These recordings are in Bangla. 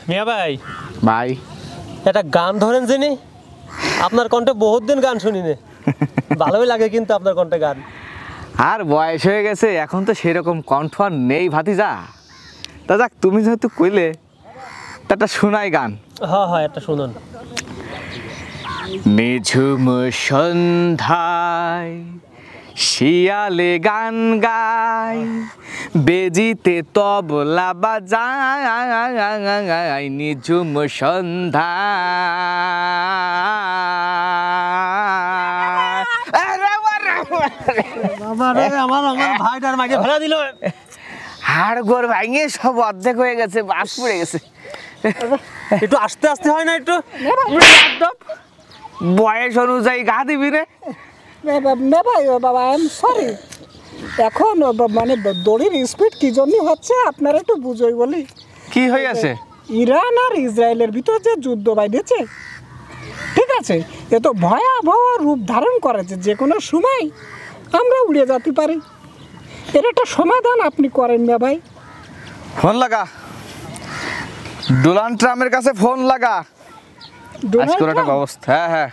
মিয়া ভাই ভাই একটা গান ধরেন যিনি আপনার কণ্ঠে বহুত দিন গান শুনি নে ভালোই লাগে কিন্তু আপনার কণ্ঠে গান আর বয়স হয়ে গেছে এখন তো সেরকম কণ্ঠ আর নেই ভাতিজা তা যাক তুমি যেহেতু কইলে তা একটা শোনাই গান হ্যাঁ হ্যাঁ একটা শুনুন নিঝুম সন্ধ্যায় শিয়ালে গান গায় বেজিতে তবলা বাজায় নিঝুম সন্ধ্যায় আমার ভাইটার মাকে ফেলা দিল হাড় গোড় ভাঙিয়ে সব অর্ধেক হয়ে গেছে বাস পড়ে গেছে একটু আস্তে আস্তে হয় না একটু বয়স অনুযায়ী গা দিবি রে ভাই বাবা আই এম সরি এখন মানে দড়ির স্পিড কি জন্য হচ্ছে আপনারা একটু বুঝোই বলি কি হইয়াছে ইরান আর ইসরায়েলের ভিতর যে যুদ্ধ বাইরেছে ঠিক আছে এ তো ভয়াবহ রূপ ধারণ করেছে যে কোনো সময় আমরা উড়ে যেতে পারি এর একটা সমাধান আপনি করেন না ভাই ফোন লাগা ডোনাল্ড ট্রাম্পের কাছে ফোন লাগা আজকে ওর একটা ব্যবস্থা হ্যাঁ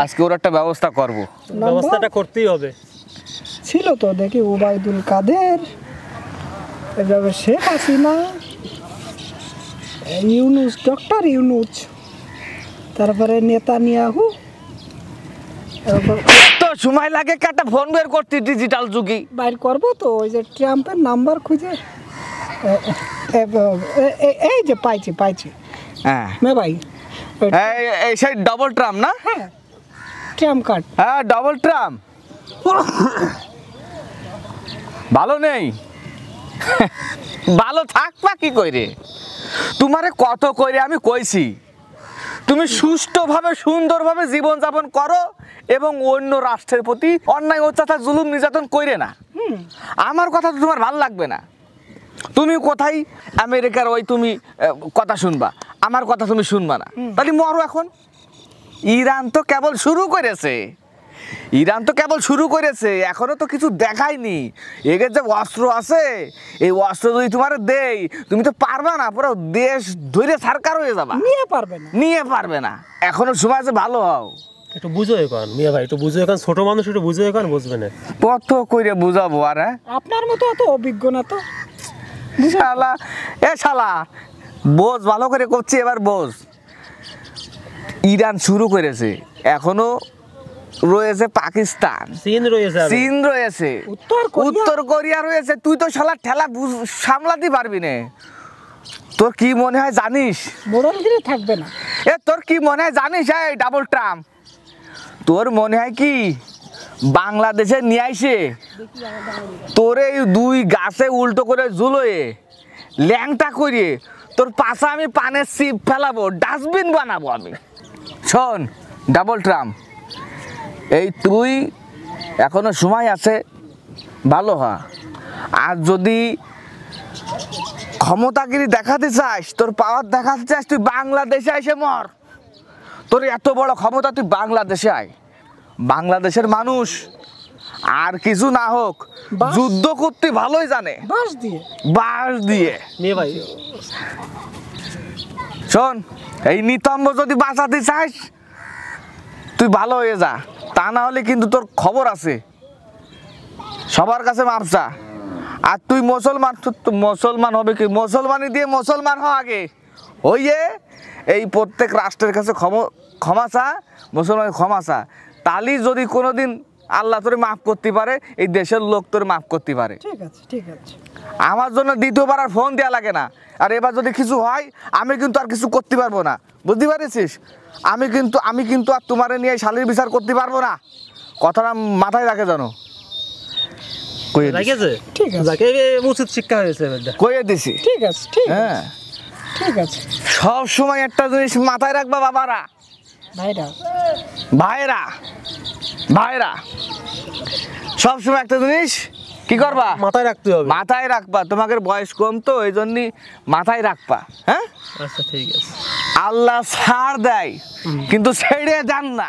আজকে ওর একটা ব্যবস্থা করব ব্যবস্থাটা করতেই হবে ছিল তো দেখি ওবায়দুল কাদের এভাবে শেখ হাসিনা ইউনুস ডক্টর ইউনুস তারপরে নেতানিয়াহু তো সময় লাগে একটা ফোন বের করতে ডিজিটাল যুগে বাইর করবো তো ওই যে ট্রাম্পের নাম্বার খুঁজে এই যে পাইছি হ্যাঁ মে ভাই এই সেই ডবল ট্রাম্প না হ্যাঁ ট্রাম্প কার্ড হ্যাঁ ডবল ট্রাম্প ভালো নেই ভালো থাকবা কি কইরে তোমারে কত কইরে আমি কইছি তুমি সুষ্ঠুভাবে সুন্দরভাবে জীবন যাপন করো এবং অন্য রাষ্ট্রের প্রতি অন্যায় অত্যাচার জুলুম নির্যাতন কইরে না আমার কথা তো তোমার ভালো লাগবে না তুমি কোথায় আমেরিকার ওই তুমি কথা শুনবা আমার কথা তুমি শুনবা না তাহলে মরো এখন ইরান তো কেবল শুরু করেছে এখনো তো কিছু দেখায়নি এগের যে অস্ত্র আছে এই অস্ত্র যদি তোমার দেই তুমি তো পারবে না পুরো দেশ ধরে সরকার হয়ে যাবা নিয়ে পারবে না এখনো সময় আছে ভালো হও একটু বুঝো এখন মিয়া ভাই একটু বুঝো এখন ছোট মানুষ একটু বুঝো এখন বুঝবে না কত কইরে বুঝাবো আর আপনার মতো এত অভিজ্ঞ না তো শালা বোঝ ভালো করে করছি এবার বোঝ ইরান শুরু করেছে এখনো রয়েছে পাকিস্তান চীন রয়েছে উত্তর কোরিয়া রয়েছে তুই তো শালা ঠেলা সামলাতে পারবি না তোর কি মনে হয় জানিস মোড়লগিরি থাকবে না তোর কি মনে হয় জানিস এই ডাবল ট্রাম্প তোর মনে হয় কি বাংলাদেশে নিয়ে আইসে তোর এই দুই গাছে উল্টো করে ঝুলোয়ে ল্যাংটা করিয়ে তোর পাশে আমি পানের সিপ ফেলাবো ডাস্টবিন বানাবো আমি শোন ডাবল ট্রাম্প এই তুই এখনো সময় আছে ভালো হ আর যদি ক্ষমতাগিরি দেখাতে চাস তোর পাওয়ার দেখাতে চাস তুই বাংলাদেশে এসে মর তোর এত বড় ক্ষমতা তুই বাংলাদেশে আয় বাংলাদেশের মানুষ আর কিছু না হোক যুদ্ধ করতে ভালোই জানে বাঁশ দিয়ে ভাই শোন এই নিতম্ব যদি বাঁচাতে চাস তুই ভালো হয়ে যা তা না হলে কিন্তু তোর খবর আছে সবার কাছে মাপসা আর তুই মুসলমান হবে কি মুসলমানি দিয়ে মুসলমান হ আগে হইয়ে এই প্রত্যেক রাষ্ট্রের কাছে ক্ষমা চা মুসলমান ক্ষমা চা তালি যদি কোনোদিন আল্লাহ তোরে মাফ করতে পারে এই দেশের লোক তোরে মাফ করতে পারে ঠিক আছে আমার জন্য দ্বিতীয়বার আর ফোন দেওয়া লাগে না আর এবার যদি কিছু হয় আমি কিন্তু আর কিছু করতে পারবো না বুঝতে পারছিস আমি কিন্তু আর তোমারে নিয়ে শালীর বিচার করতে পারবো না কথাটা মাথায় রাখে জানো উচিত শিক্ষা হয়েছে কইয়ে দিছি ঠিক আছে সব সময় একটা জিনিস মাথায় রাখবা বাবারা ভাইরা সব সময় একটা জিনিস কি করবা মাথায় রাখতে হবে মাথায় রাখবা তোমাদের বয়স কম তো এই জন্য মাথায় রাখবা হ্যাঁ আচ্ছা ঠিক আছে আল্লাহ ছাড় দেয় কিন্তু ছেড়ে যান না